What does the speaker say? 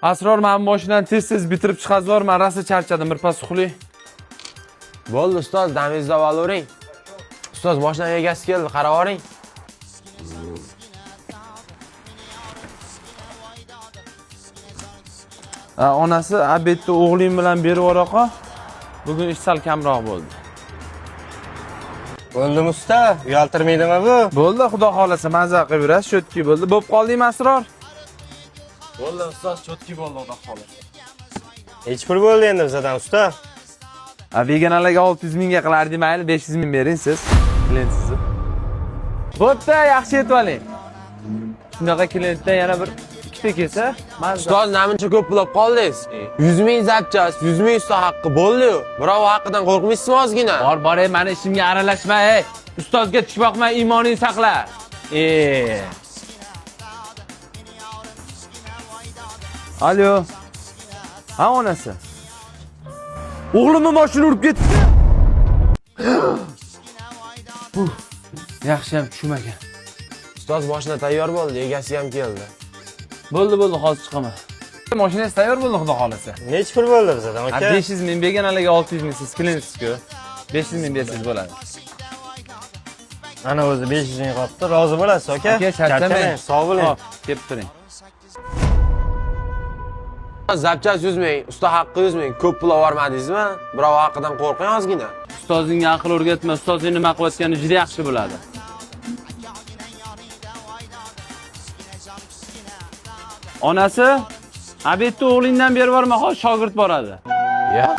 Asror, men mashinani tez-tez bitirib chiqazorman, rosa charchadim, birpas uxlay. Bo'ldi ustoz, damingizni olavering. Ustoz, mashina egasi keldi, qarab oling. Onasi obedni o'g'ling bilan berib o'raqa. Bugun ish sal kamroq bo'ldi. Bo'ldimi usta? Uyaltirmaydimi bu? Bo'ldi, xudo xolasa mazza qilib yurasiz, shotki bo'ldi. Bo'p qoldingmi Asror? Bo'ldi ustoz, cho'tki bo'ldi xudo xolasa. Hech pul bo'ldi endi bizdan usta. Veganlarga 600 mingga qilardi, mayli 500 ming bering siz. Klientsiz. Bo'pti, yaxshi yetib oling. Shunaqa klientdan yana bir ikkita kelsa, mazza. Ustoz, namuncha ko'p pul olib qoldingiz? 100 ming zapchas, 100 ming usta haqqi bo'ldi-yu. Birov haqqidan qo'rqmaysizmi ozgina? Bor, meni ishimga aralashma, ey. Ustozga tush boqma, iymoningni saqla. Alo. Ha, onasi. O'g'limni mashina urib ketdi. Yaxshiyam tushmagan. Ustoz, mashina tayyor bo'ldi, egasi ham keldi. Bo'ldi, hozir chiqaman. Mashinangiz tayyor bo'ldi, xudo xolasa. Nech pul bo'ldi bizdan aka? 500 ming begonalarga 600 ming siz klientsiz-ku. 500 ming bersangiz bo'ladi. Ana o'zi 500 ming qolibdi, rozi bo'lasiz aka? Aka, charchamang. Sog' bo'ling. Kelib turing. Zapchas 100 ming, usta haqqi 100 ming. Ko'p pul olmadingizmi? Birov haqqidan qo'rqing ozgina. Ustozingga aql o'rgatma, ustozing nima qilayotgani juda yaxshi bo'ladi. Onasi, obedni o'g'lingdan berib borma, hozir shogird boradi. Ya.